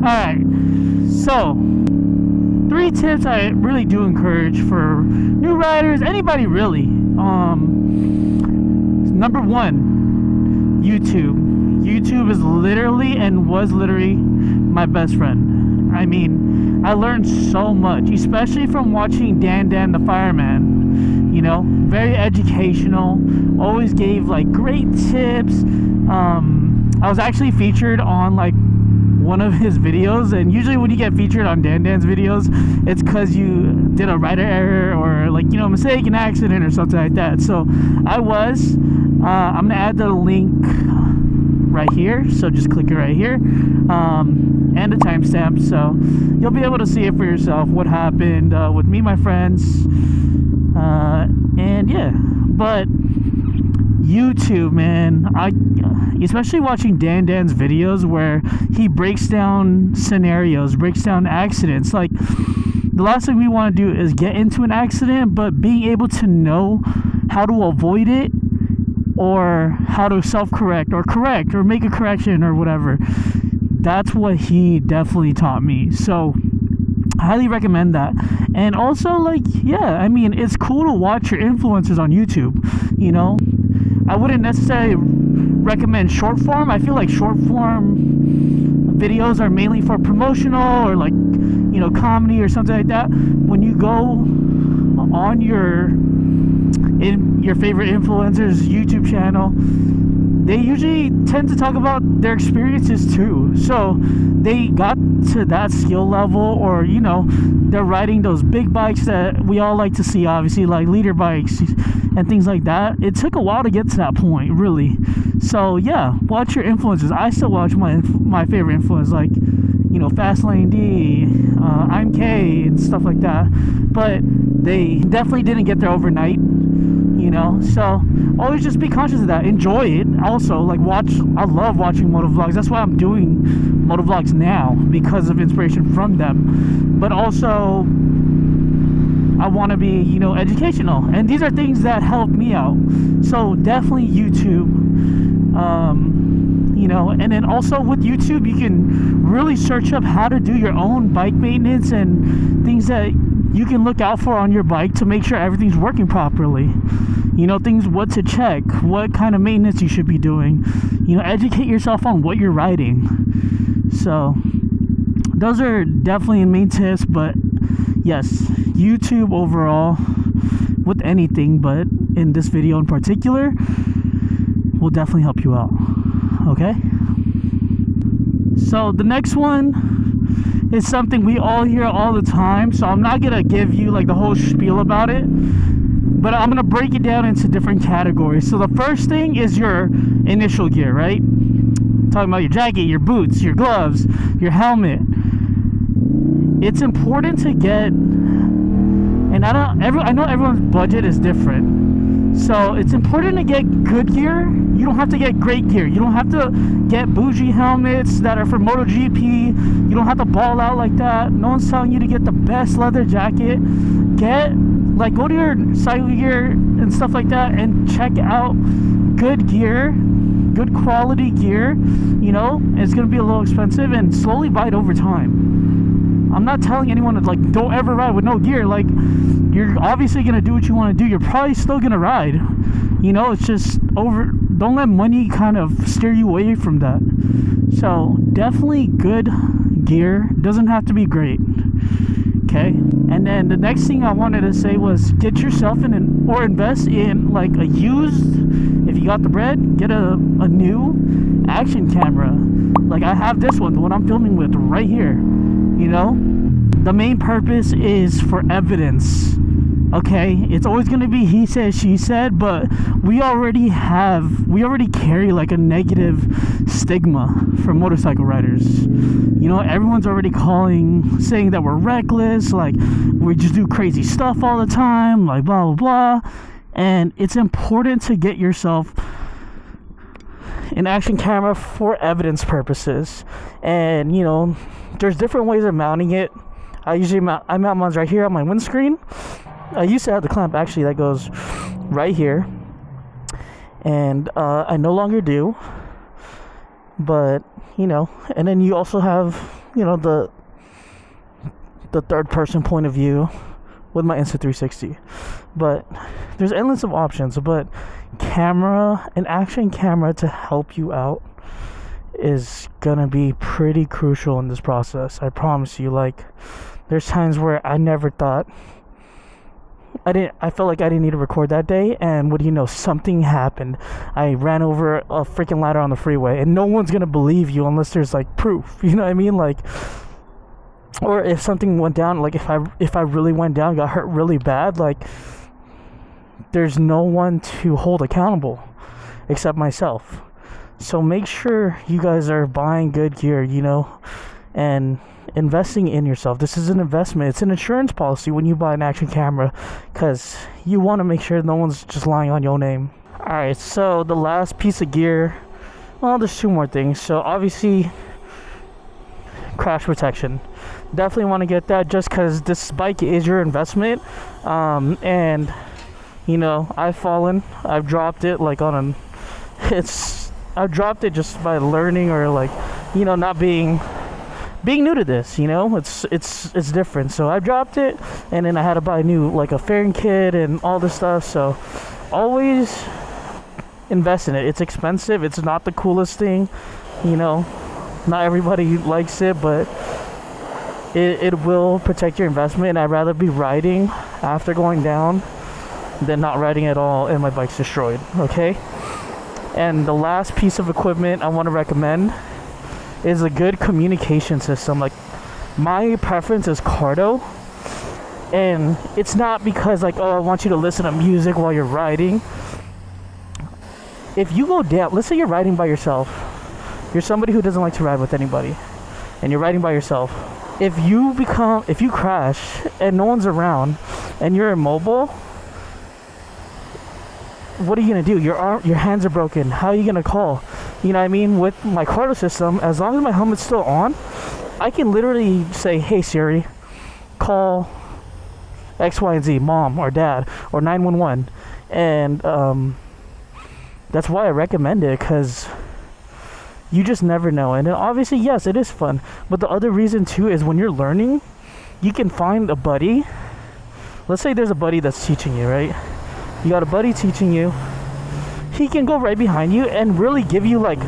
Alright, so 3 tips I really do encourage for new riders, anybody really. Number 1, YouTube is literally and was literally my best friend. I mean, I learned so much, especially from watching Dan the fireman. You know, very educational, always gave like great tips. I was actually featured on like one of his videos, and usually when you get featured on Dan's videos, it's because you did a rider error or like, you know, mistake, an accident or something like that. So I was I'm gonna add the link right here, so just click it right here, and the timestamp, so you'll be able to see it for yourself what happened with me, my friends, and yeah. But YouTube, man, especially watching Dan's videos where he breaks down scenarios, breaks down accidents. Like, the last thing we want to do is get into an accident, but being able to know how to avoid it, or how to self-correct or correct or make a correction or whatever. That's what he definitely taught me. So I highly recommend that. And also, like, yeah, I mean, it's cool to watch your influencers on YouTube, you know. I wouldn't necessarily recommend short form. I feel like short form videos are mainly for promotional or like, you know, comedy or something like that. When you go on your favorite influencer's YouTube channel, they usually tend to talk about their experiences too. So they got to that skill level, or, you know, they're riding those big bikes that we all like to see, obviously, like leader bikes and things like that. It took a while to get to that point, really. So yeah, watch your influencers. I still watch my favorite influencers, like, you know, Fastlane D, I'm K, and stuff like that. But they definitely didn't get there overnight, you know. So always just be conscious of that. Enjoy it. Also, like, I love watching motovlogs. That's why I'm doing motovlogs now, because of inspiration from them. But also, I want to be, you know, educational, and these are things that help me out. So definitely YouTube, you know. And then also with YouTube, you can really search up how to do your own bike maintenance and things that you can look out for on your bike to make sure everything's working properly. You know, things, what to check, what kind of maintenance you should be doing. You know, educate yourself on what you're riding. So those are definitely main tips. But yes, YouTube overall with anything, but in this video in particular, will definitely help you out. Okay, so the next one is something we all hear all the time, so I'm not gonna give you like the whole spiel about it, but I'm gonna break it down into different categories. So the first thing is your initial gear, right? Talking about your jacket, your boots, your gloves, your helmet. It's important to get, and I know everyone's budget is different, so it's important to get good gear. You don't have to get great gear. You don't have to get bougie helmets that are for MotoGP. You don't have to ball out like that. No one's telling you to get the best leather jacket. Go to your cycle gear and stuff like that and check out good gear, good quality gear. You know, it's gonna be a little expensive, and slowly buy it over time. I'm not telling anyone to, like, don't ever ride with no gear. Like, you're obviously gonna do what you want to do. You're probably still gonna ride. You know, it's just don't let money kind of steer you away from that. So definitely good gear. Doesn't have to be great. Okay. And then the next thing I wanted to say was get yourself in or invest in like a used, if you got the bread, get a new action camera. Like, I have this one, the one I'm filming with right here. You know, the main purpose is for evidence. Okay, it's always going to be he said, she said, but we already carry like a negative stigma for motorcycle riders. You know, everyone's already saying that we're reckless, like we just do crazy stuff all the time, like blah blah blah. And it's important to get yourself an action camera for evidence purposes. And, you know, there's different ways of mounting it. I mount mine right here on my windscreen. I used to have the clamp actually that goes right here, and I no longer do. But you know, and then you also have, you know, the third person point of view with my Insta360. But there's endless of options. But an action camera to help you out is gonna be pretty crucial in this process. I promise you. Like, there's times where I never thought I felt like I didn't need to record that day, and what do you know, something happened. I ran over a freaking ladder on the freeway, and no one's gonna believe you unless there's like proof, you know what I mean? Like, or if something went down, like if I really went down, got hurt really bad, like, there's no one to hold accountable except myself. So make sure you guys are buying good gear, you know, and investing in yourself. This is an investment. It's an insurance policy when you buy an action camera, because you want to make sure no one's just lying on your name. Alright, so the last piece of gear, well, there's two more things. So obviously, crash protection. Definitely want to get that, just because this bike is your investment. And you know, I've fallen, I've dropped it like I've dropped it just by learning, or like, you know, not being new to this, you know. It's different. So I dropped it, and then I had to buy new, like, a fairing kit and all this stuff. So always invest in it. It's expensive. It's not the coolest thing, you know, not everybody likes it, but it will protect your investment. I'd rather be riding after going down than not riding at all and my bike's destroyed. Okay. And the last piece of equipment I want to recommend is a good communication system. Like, my preference is CARDO, and it's not because, like, oh, I want you to listen to music while you're riding. If you go down, let's say you're riding by yourself, you're somebody who doesn't like to ride with anybody, and you're riding by yourself. If you crash and no one's around and you're immobile, what are you gonna do? Your hands are broken. How are you gonna call? You know what I mean? With my CARDO system, as long as my helmet's still on, I can literally say, hey Siri, call X, Y, and Z, mom or dad or 911. And that's why I recommend it, because you just never know. And then obviously, yes, it is fun, but the other reason too is when you're learning, you can find a buddy. Let's say there's a buddy that's teaching you, right? You got a buddy teaching you. He can go right behind you and really give you, like,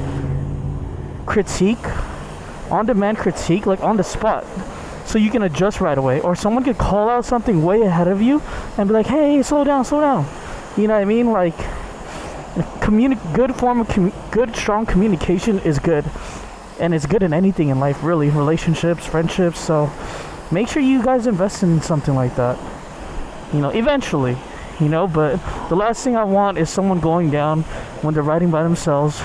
critique, on-demand critique, like on the spot, so you can adjust right away. Or someone could call out something way ahead of you and be like, hey, slow down. You know what I mean? Like, good strong communication is good, and it's good in anything in life, really. Relationships, friendships. So make sure you guys invest in something like that, you know, eventually. You know, but the last thing I want is someone going down when they're riding by themselves.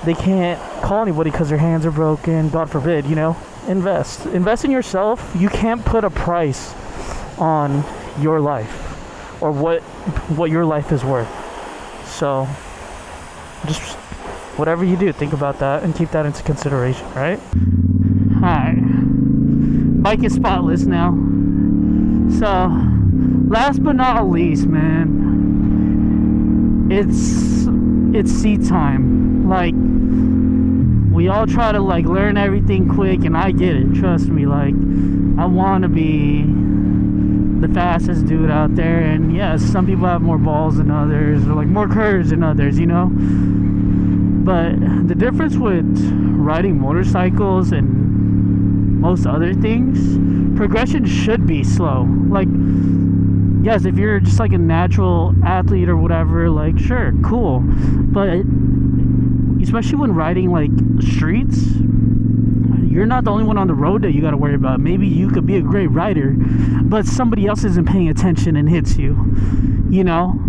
They can't call anybody because their hands are broken, God forbid, you know. Invest in yourself. You can't put a price on your life or what your life is worth. So just whatever you do, think about that and keep that into consideration, right? Hi, bike is spotless now. So last but not least, man, it's seat time. Like, we all try to, like, learn everything quick, and I get it, trust me. Like, I want to be the fastest dude out there, and yes, some people have more balls than others, or like more curves than others, you know. But the difference with riding motorcycles and most other things, progression should be slow. Like, yes, if you're just like a natural athlete or whatever, like, sure, cool. But especially when riding like streets, you're not the only one on the road that you got to worry about. Maybe you could be a great rider, but somebody else isn't paying attention and hits you, you know.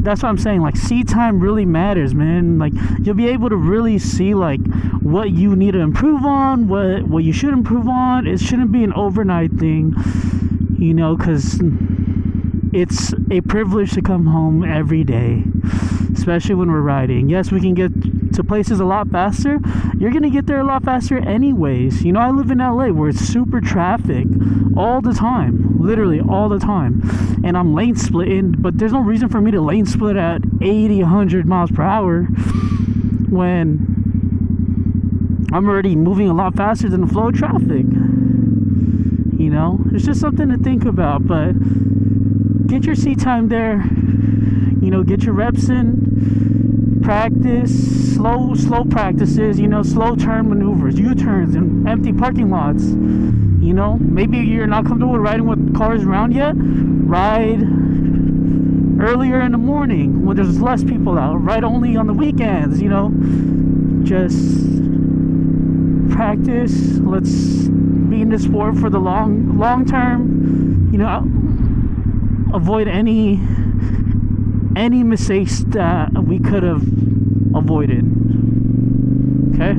That's what I'm saying. Like, seat time really matters, man. Like, you'll be able to really see, like, what you need to improve on, what you should improve on. It shouldn't be an overnight thing, you know, because it's a privilege to come home every day, especially when we're riding. Yes, we can get to places a lot faster. You're gonna get there a lot faster anyways. You know, I live in LA where it's super traffic all the time, literally all the time, and I'm lane splitting, but there's no reason for me to lane split at 80, 100 miles per hour when I'm already moving a lot faster than the flow of traffic. You know, it's just something to think about. But get your seat time there. You know, get your reps in. Practice slow practices. You know, slow turn maneuvers, U-turns, and empty parking lots. You know, maybe you're not comfortable riding with cars around yet. Ride earlier in the morning when there's less people out. Ride only on the weekends. You know, just practice. Let's be in the sport for the long term. You know, avoid any mistakes that we could have avoided. Okay.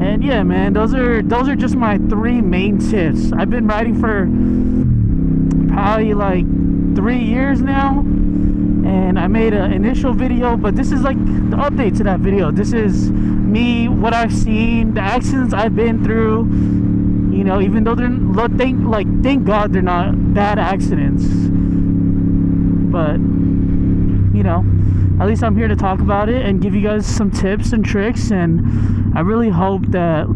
And yeah, man, those are just my 3 main tips. I've been riding for probably like 3 years now, and I made an initial video, but this is like the update to that video. This is me, what I've seen, the accidents I've been through. You know, even though thank God they're not bad accidents, but you know, at least I'm here to talk about it and give you guys some tips and tricks. And I really hope that,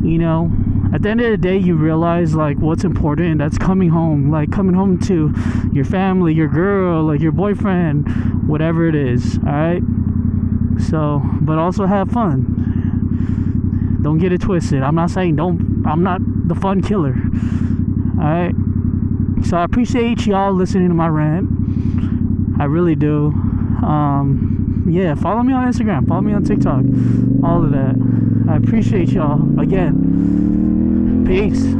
you know, at the end of the day, you realize like what's important, and that's coming home, like coming home to your family, your girl, like your boyfriend, whatever it is. All right. So, but also have fun. Don't get it twisted. I'm not saying I'm not the fun killer. All right. So I appreciate y'all listening to my rant. I really do. Yeah, follow me on Instagram, follow me on TikTok, all of that. I appreciate y'all again. Peace.